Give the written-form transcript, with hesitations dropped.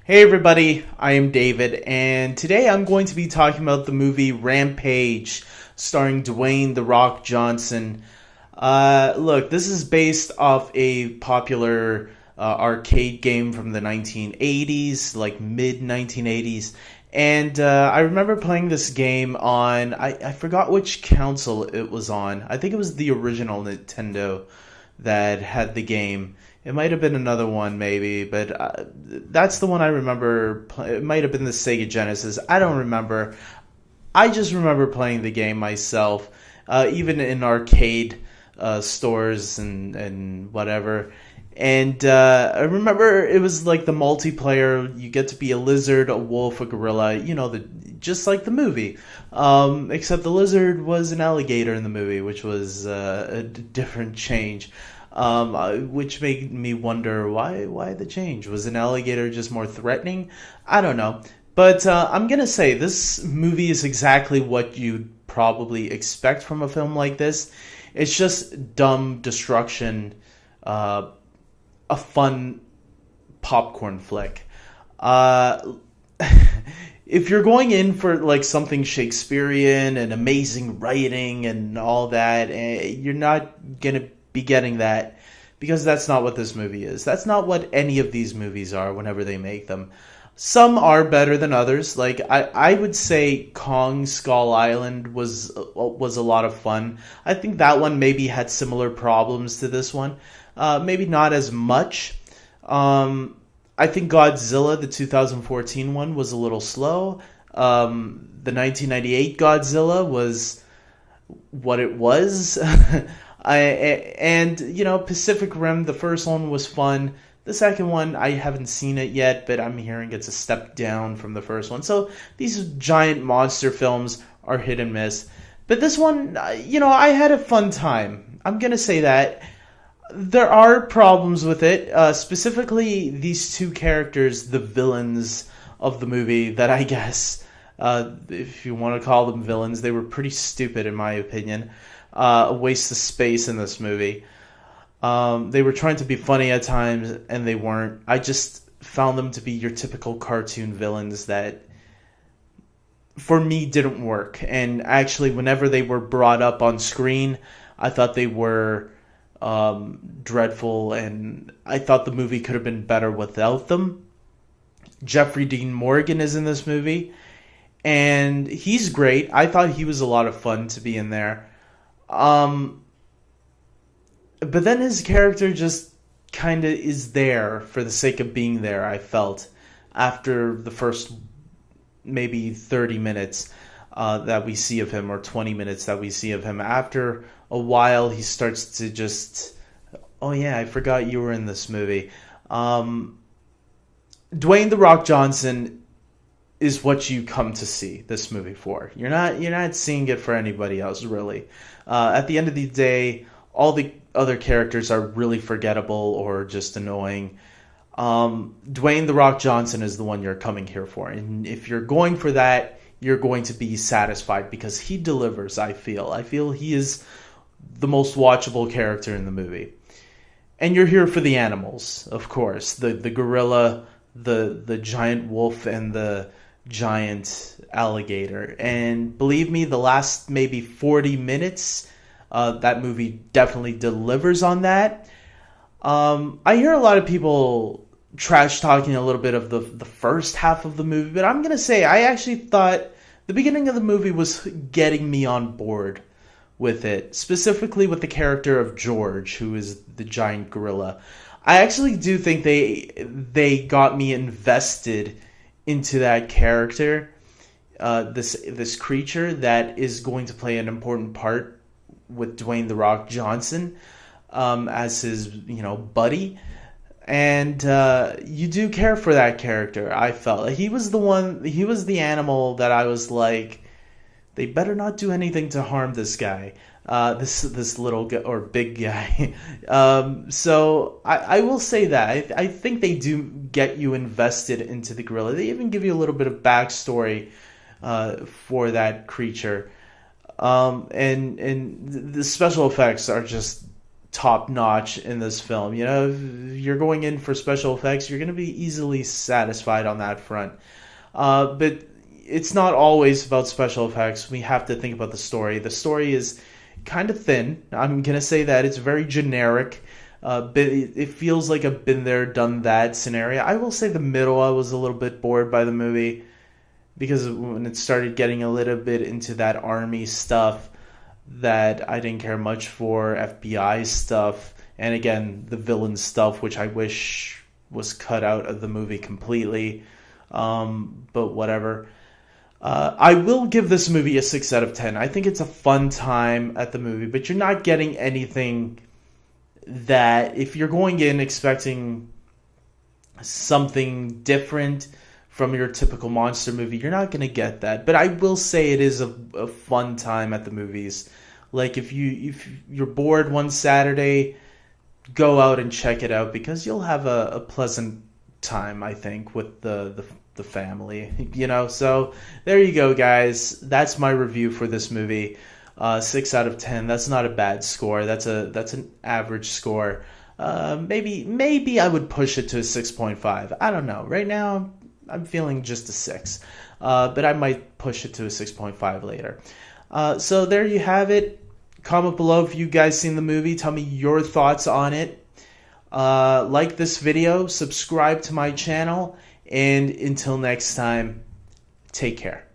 Hey everybody, I am David, and today I'm going to be talking about the movie Rampage, starring Dwayne "The Rock" Johnson. Look, this is based off a popular arcade game from the 1980s, like mid 1980s. And I remember playing this game on, I forgot which console it was on. I think it was the original Nintendo that had the game. It might have been another one, maybe, but that's the one I remember. It might have been the Sega Genesis. I don't remember. I just remember playing the game myself, even in arcade stores and whatever. And I remember it was like the multiplayer. You get to be a lizard, a wolf, a gorilla. Just like the movie. Except the lizard was an alligator in the movie, which was a different change. Which made me wonder why the change. Was an alligator just more threatening? I don't know. But I'm gonna say this movie is exactly what you'd probably expect from a film like this. It's just dumb destruction, a fun popcorn flick. Uh, if you're going in for like something Shakespearean and amazing writing and all that, you're not gonna be getting that, because that's not what this movie is. That's not what any of these movies are whenever they make them. Some are better than others. Like I would say Kong Skull Island was a lot of fun. I think that one maybe had similar problems to this one. Maybe not as much. I think Godzilla, the 2014 one, was a little slow. The 1998 Godzilla was what it was. Pacific Rim, the first one was fun. The second one, I haven't seen it yet, but I'm hearing it's a step down from the first one. So these giant monster films are hit and miss. But this one, I had a fun time. I'm going to say that. There are problems with it, specifically these two characters, the villains of the movie, that I guess, if you want to call them villains, they were pretty stupid in my opinion. A waste of space in this movie. They were trying to be funny at times, and they weren't. I just found them to be your typical cartoon villains that, for me, didn't work. And actually, whenever they were brought up on screen, I thought they were dreadful, and I thought the movie could have been better without them. Jeffrey Dean Morgan is in this movie, and he's great. I thought he was a lot of fun to be in there. But then his character just kind of is there for the sake of being there, I felt, after the first maybe 30 minutes that we see of him, or 20 minutes that we see of him. After a while, he starts to just, oh yeah, I forgot you were in this movie. Dwayne "The Rock" Johnson is what you come to see this movie for. You're not seeing it for anybody else, really. At the end of the day, all the other characters are really forgettable or just annoying. Dwayne "The Rock" Johnson is the one you're coming here for, and if you're going for that, you're going to be satisfied because he delivers. I feel he is the most watchable character in the movie, and you're here for the animals, of course. The gorilla, the giant wolf, and the giant alligator. And believe me, the last maybe 40 minutes, that movie definitely delivers on that. I hear a lot of people trash talking a little bit of the first half of the movie, but I'm gonna say I actually thought the beginning of the movie was getting me on board with it, specifically with the character of George, who is the giant gorilla. I actually do think they got me invested into that character, this creature that is going to play an important part with Dwayne "The Rock" Johnson as his buddy. And you do care for that character. I felt he was the animal that I was like, they better not do anything to harm this guy, this little guy, or big guy. So I will say that I think they do get you invested into the gorilla. They even give you a little bit of backstory for that creature, and the special effects are just top notch in this film. You know, if you're going in for special effects, you're going to be easily satisfied on that front. But it's not always about special effects. We have to think about the story. The story is kind of thin. I'm going to say that. It's very generic. But it feels like a been there, done that scenario. I will say the middle, I was a little bit bored by the movie because when it started getting a little bit into that army stuff that I didn't care much for, FBI stuff, and again, the villain stuff, which I wish was cut out of the movie completely. But whatever. I will give this movie a 6 out of 10. I think it's a fun time at the movie, but you're not getting anything that, if you're going in expecting something different from your typical monster movie, you're not going to get that. But I will say it is a fun time at the movies. Like, if you're bored one Saturday, go out and check it out, because you'll have a pleasant time, I think, with the family, you know. So there you go, guys. That's my review for this movie. 6 out of 10. That's not a bad score. That's an average score. Maybe I would push it to a 6.5. I don't know. Right now I'm feeling just a 6. But I might push it to a 6.5 later. So there you have it. Comment below if you guys seen the movie. Tell me your thoughts on it. Like this video, subscribe to my channel, and until next time, take care.